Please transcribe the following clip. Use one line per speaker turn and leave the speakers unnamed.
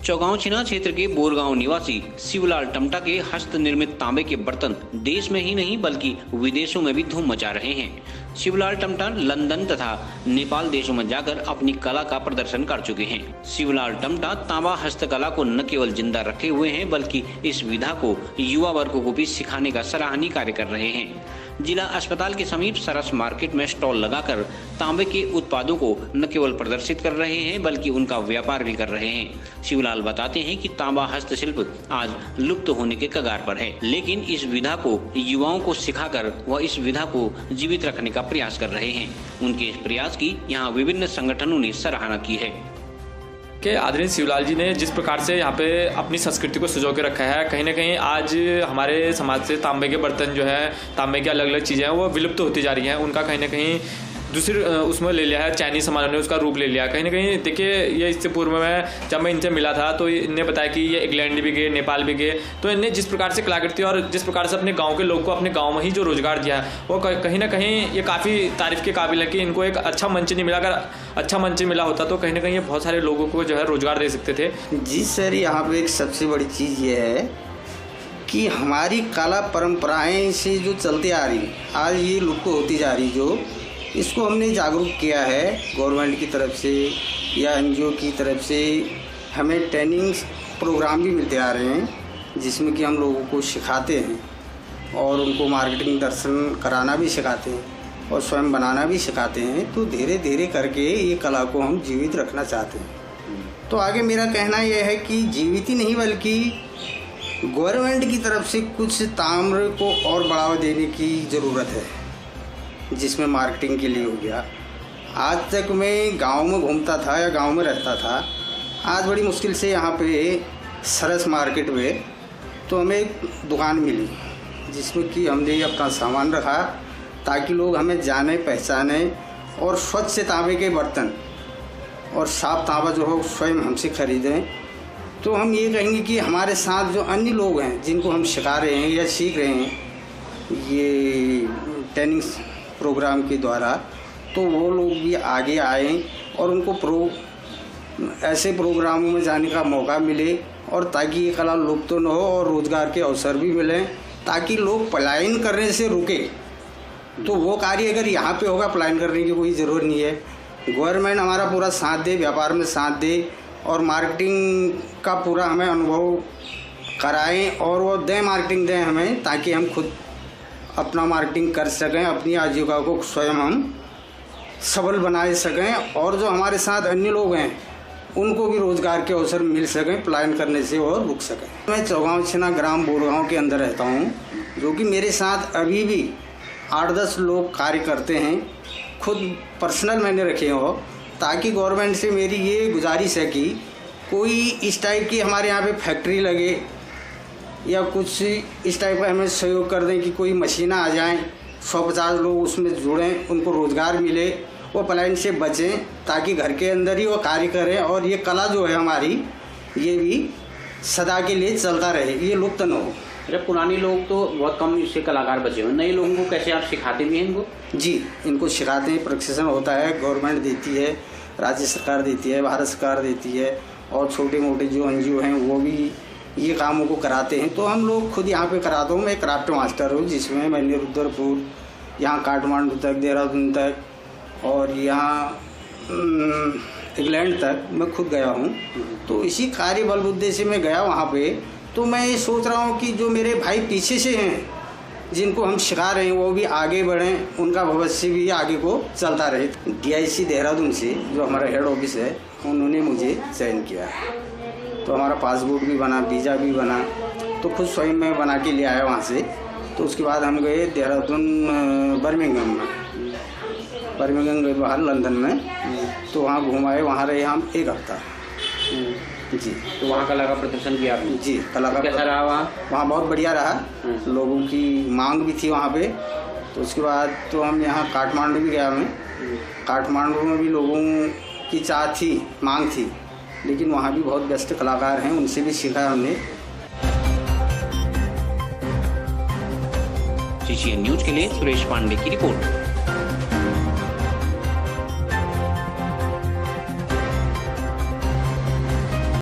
चौगांव छिना क्षेत्र के बोरगांव निवासी शिवलाल टमटा के हस्त निर्मित तांबे के बर्तन देश में ही नहीं बल्कि विदेशों में भी धूम मचा रहे हैं। शिवलाल टमटा लंदन तथा नेपाल देशों में जाकर अपनी कला का प्रदर्शन कर चुके हैं। शिवलाल टमटा तांबा हस्तकला को न केवल जिंदा रखे हुए हैं बल्कि इस विधा को युवा वर्गों को भी सिखाने का सराहनीय कार्य कर रहे हैं। जिला अस्पताल के समीप सरस मार्केट में स्टॉल लगाकर तांबे के उत्पादों को न केवल प्रदर्शित कर रहे हैं बल्कि उनका व्यापार भी कर रहे हैं। शिवलाल बताते हैं कि तांबा हस्तशिल्प आज लुप्त होने के कगार पर है, लेकिन इस विधा को युवाओं को सिखाकर वह इस विधा को जीवित रखने का प्रयास कर रहे हैं। उनके इस प्रयास की यहाँ विभिन्न संगठनों ने सराहना की है।
के आदरणीय शिवलाल जी ने जिस प्रकार से यहाँ पे अपनी संस्कृति को सजो के रखा है, कहीं ना कहीं आज हमारे समाज से तांबे के बर्तन जो है, तांबे की अलग अलग चीज़ें हैं वो विलुप्त होती जा रही हैं। उनका कहीं ना कहीं दूसरी उसमें ले लिया है, चाइनीज सामानों ने उसका रूप ले लिया। कहीं ना कहीं देखिए, ये इससे पूर्व में जब मैं इनसे मिला था तो इन्हें बताया कि ये इंग्लैंड भी गए, नेपाल भी गए, तो इन्हें जिस प्रकार से कलाकृति और जिस प्रकार से अपने गांव के लोग को अपने गांव में ही जो रोजगार दिया है वो कहीं ना कहीं ये काफ़ी तारीफ के काबिल है कि इनको एक अच्छा मंच नहीं मिला। अगर अच्छा मंच मिला होता तो कहीं ना कहीं ये बहुत सारे लोगों को जो है रोजगार दे सकते थे।
जी सर, यहाँ पर एक सबसे बड़ी चीज़ ये है कि हमारी कला परंपराएं से जो चलती आ रही आज ये लुप्त होती जा रही, जो इसको हमने जागरूक किया है गवर्नमेंट की तरफ से या एनजीओ की तरफ से। हमें ट्रेनिंग प्रोग्राम भी मिलते आ रहे हैं जिसमें कि हम लोगों को सिखाते हैं और उनको मार्केटिंग दर्शन कराना भी सिखाते हैं और स्वयं बनाना भी सिखाते हैं। तो धीरे धीरे करके ये कला को हम जीवित रखना चाहते हैं। तो आगे मेरा कहना यह है कि जीवित ही नहीं बल्कि गवर्नमेंट की तरफ से कुछ ताम्र को और बढ़ावा देने की ज़रूरत है, जिसमें मार्केटिंग के लिए हो गया। आज तक मैं गांव में घूमता था या गांव में रहता था, आज बड़ी मुश्किल से यहाँ पे सरस मार्केट में तो हमें एक दुकान मिली जिसमें कि हमने अपना सामान रखा ताकि लोग हमें जाने पहचाने और स्वच्छ तांबे के बर्तन और साफ तांबा जो हो स्वयं हमसे खरीदें। तो हम ये कहेंगे कि हमारे साथ जो अन्य लोग हैं जिनको हम सिखा रहे हैं या सीख रहे हैं ये ट्रेनिंग प्रोग्राम के द्वारा, तो वो लोग भी आगे आएँ और उनको ऐसे प्रोग्रामों में जाने का मौका मिले और ताकि ये कला लुप्त न हो और रोज़गार के अवसर भी मिलें, ताकि लोग पलायन करने से रुके। तो वो कार्य अगर यहाँ पे होगा, पलायन करने की कोई ज़रूरत नहीं है। गवर्नमेंट हमारा पूरा साथ दे, व्यापार में साथ दे और मार्केटिंग का पूरा हमें अनुभव कराएं और वो दें, मार्केटिंग दें हमें, ताकि हम खुद अपना मार्केटिंग कर सकें, अपनी आजीविका को स्वयं हम सबल बना सकें और जो हमारे साथ अन्य लोग हैं उनको भी रोज़गार के अवसर मिल सकें, पलायन करने से और रुक सकें। मैं चौगांव छिना ग्राम बोरगांव के अंदर रहता हूँ, जो कि मेरे साथ अभी भी 8-10 लोग कार्य करते हैं। खुद पर्सनल मैंने रखे हो, ताकि गवर्नमेंट से मेरी ये गुजारिश है कि कोई इस टाइप की हमारे यहाँ पे फैक्ट्री लगे या कुछ इस टाइप का हमें सहयोग कर दें कि कोई मशीनें आ जाएं, 150 लोग उसमें जुड़ें, उनको रोज़गार मिले, वो पलायन से बचें, ताकि घर के अंदर ही वो कार्य करें और ये कला जो है हमारी ये भी सदा के लिए चलता रहे, ये लुप्त न हो।
अरे पुराने लोग तो बहुत कम इससे कलाकार बचे हुए, नए लोगों को कैसे आप सिखाते भी हैं इनको?
जी, इनको सिखाते हैं, प्रशिक्षण होता है, गवर्नमेंट देती है, राज्य सरकार देती है, भारत सरकार देती है और छोटे मोटे जो एनजीओ हैं वो भी ये कामों को कराते हैं। तो हम लोग खुद यहाँ पे कराता हूँ। मैं क्राफ्ट मास्टर हूँ, जिसमें मैंने रुद्रपुर, यहाँ काठमांडू तक, देहरादून तक और यहाँ इंग्लैंड तक मैं खुद गया हूँ। तो इसी कार्य बलबुद्धे से मैं गया वहाँ पे। तो मैं ये सोच रहा हूँ कि जो मेरे भाई पीछे से हैं जिनको हम सिखा रहे हैं वो भी आगे बढ़ें, उनका भविष्य भी आगे को चलता रहे। DIC देहरादून से जो हमारा हेड ऑफिस है उन्होंने मुझे चयन किया, तो हमारा पासपोर्ट भी बना, वीज़ा भी बना, तो खुद स्वयं मैं बना के ले आया वहाँ से। तो उसके बाद हम गए देहरादून बर्मिंघम गए बाहर लंदन में, तो वहाँ घुमाए, वहाँ रहे हम 1 हफ्ता। जी,
तो वहाँ कला का प्रदर्शन किया आपने?
जी, कला का
कैसा रहा वहाँ?
वहाँ बहुत बढ़िया रहा, लोगों की मांग भी थी वहाँ पे। तो उसके बाद तो हम यहाँ काठमांडू भी गया, मैं काठमांडू में भी लोगों की चाह थी, मांग थी, लेकिन वहाँ भी बहुत बेस्ट कलाकार हैं, उनसे भी सीखा हमने।
CCN न्यूज़ के लिए सुरेश पांडे की रिपोर्ट।